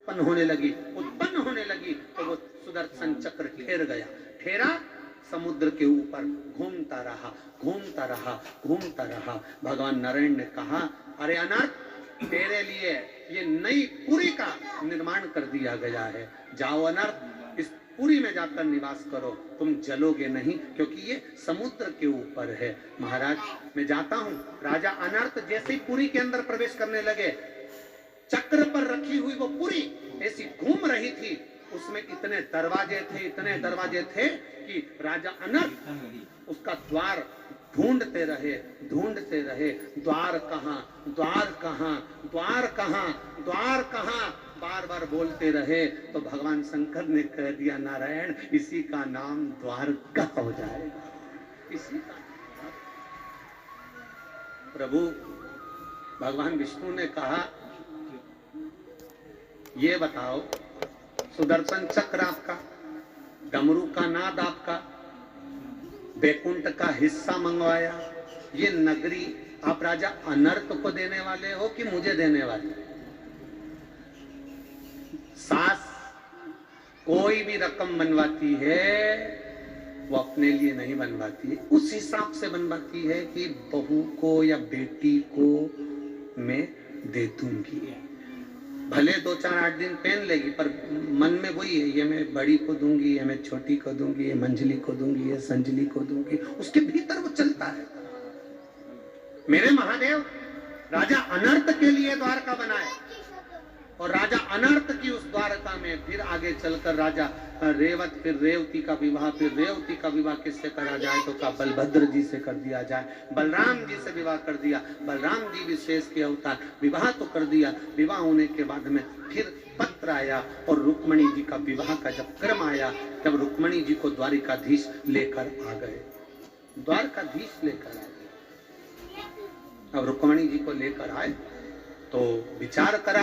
उत्पन्न होने लगी तो वो सुदर्शन चक्र ठहर गया। ठहरा, समुद्र के ऊपर घूमता रहा। भगवान नारायण ने कहा, अरे अनर्थ, तेरे लिए ये नई पुरी का निर्माण कर दिया गया है। जाओ अनर्थ, इस पुरी में जाकर निवास करो, तुम जलोगे नहीं, क्योंकि ये समुद्र के ऊपर है। महाराज, मैं जाता हूँ। राजा अनर्थ जैसे ही पुरी के अंदर प्रवेश करने लगे, चक्र पर रखी हुई वो पुरी ऐसी घूम रही थी, उसमें इतने दरवाजे थे कि राजा अनर्थ उसका द्वार ढूंढते रहे। द्वार कहाँ, बार बार बोलते रहे। तो भगवान शंकर ने कह दिया, नारायण, इसी का नाम द्वारका हो जाएगा, इसी का। प्रभु भगवान विष्णु ने कहा, ये बताओ, सुदर्शन चक्र आपका, डमरू का नाद आपका, बैकुंठ का हिस्सा मंगवाया, ये नगरी आप राजा अनर्थ को देने वाले हो कि मुझे देने वाले? सास कोई भी रकम बनवाती है, वो अपने लिए नहीं बनवाती है, उस हिसाब से बनवाती है कि बहू को या बेटी को मैं दे दूंगी। भले 2-4-8 दिन पहन लेगी, पर मन में वही है, ये मैं बड़ी को दूंगी, ये मैं छोटी को दूंगी, ये मंजली को दूंगी, ये संजली को दूंगी, उसके भीतर वो चलता है। मेरे महादेव राजा अनर्थ के लिए द्वारका बनाए, और राजा अनर्थ की उस द्वारका में फिर आगे चलकर राजा रेवत, फिर रेवती का विवाह, किससे करा जाए? तो का बलभद्र जी से कर दिया जाए। बलराम जी से विवाह कर दिया, बलराम जी विशेष के अवतार, विवाह तो कर दिया। विवाह होने के बाद में फिर पत्र आया, और रुक्मणी जी का विवाह का जब क्रम आया, तब रुक्मणी जी को द्वारिकाधीश लेकर आ गए। अब रुक्मणी जी को लेकर आए तो विचार करा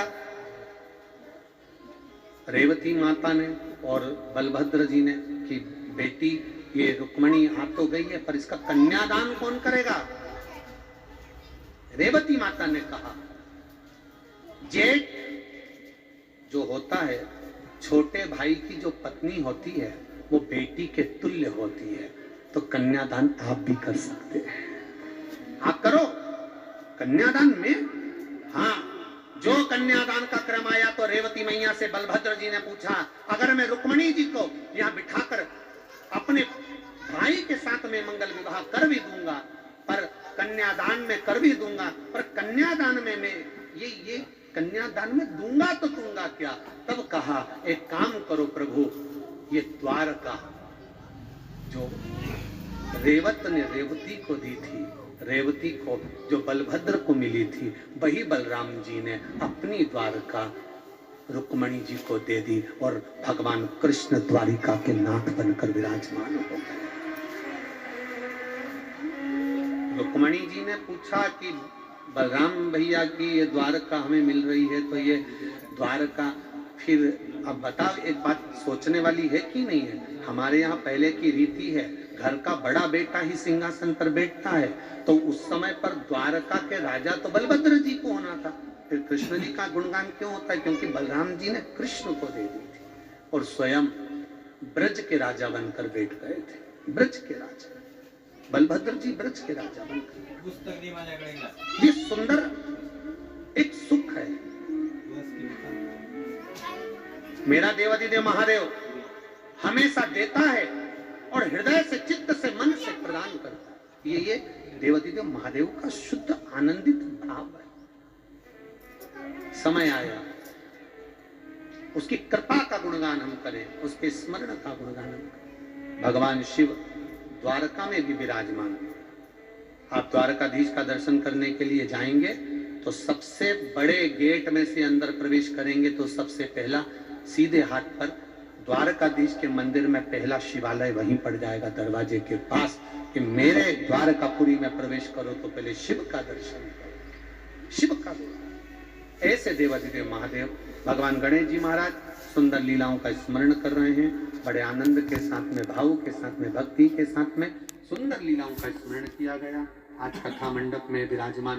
रेवती माता ने और बलभद्र जी ने कि बेटी ये रुक्मणी आ तो गई है, पर इसका कन्यादान कौन करेगा? रेवती माता ने कहा, जेठ जो होता है, छोटे भाई की जो पत्नी होती है, वो बेटी के तुल्य होती है, तो कन्यादान आप भी कर सकते हैं, आप करो कन्यादान में। हाँ, जो कन्यादान का क्रम आया तो रेवती मैया से बलभद्र जी ने पूछा, अगर मैं रुक्मणी जी को यहाँ बिठाकर अपने भाई के साथ में मंगल विवाह कर भी दूंगा, पर कन्यादान में कर भी दूंगा, पर कन्यादान में मैं ये कन्यादान में दूंगा तो दूंगा क्या? तब कहा, एक काम करो प्रभु, ये द्वारका जो रेवत ने रेवती को दी थी, रेवती को जो बलभद्र को मिली थी, वही बलराम जी ने अपनी द्वारका रुक्मणी जी को दे दी, और भगवान कृष्ण द्वारिका के नाथ बनकर विराजमान हो गए। रुक्मणी जी ने पूछा कि बलराम भैया की ये द्वारका हमें मिल रही है, तो ये द्वारका फिर अब बताओ, एक बात सोचने वाली है कि नहीं है? हमारे यहाँ पहले की रीति है, घर का बड़ा बेटा ही सिंहासन पर बैठता है, तो उस समय पर द्वारका के राजा तो बलभद्र जी को होना था। फिर कृष्ण जी का गुणगान क्यों होता है? क्योंकि बलराम जी ने कृष्ण को दे दी थी, और स्वयं ब्रज के राजा बनकर बैठ गए थे। ब्रज के राजा बलभद्र जी ब्रज के राजा बनकर, ये सुंदर एक सुख है। मेरा देवाधिदेव महादेव हमेशा देता है, और हृदय से, चित्त से, मन से प्रदान करता है। ये देवाधिदेव महादेव का शुद्ध आनंदित भाव है। समय आया उसकी कृपा का गुणगान हम करें, उसके स्मरण का गुणगान हम करें। भगवान शिव द्वारका में भी विराजमान। आप द्वारकाधीश का दर्शन करने के लिए जाएंगे तो सबसे बड़े गेट में से अंदर प्रवेश करेंगे तो सबसे पहला सीधे हाथ पर द्वारकाधीश के मंदिर में पहला शिवालय वहीं पड़ जाएगा, दरवाजे के पास, कि मेरे द्वारकापुरी में प्रवेश करो तो पहले शिव का दर्शन करो, शिव का दर्शन। ऐसे देवाधिदेव महादेव भगवान गणेश जी महाराज सुंदर लीलाओं का स्मरण कर रहे हैं, बड़े आनंद के साथ में, भाव के साथ में, भक्ति के साथ में सुंदर लीलाओं का स्मरण किया गया। आज कथा मंडप में विराजमान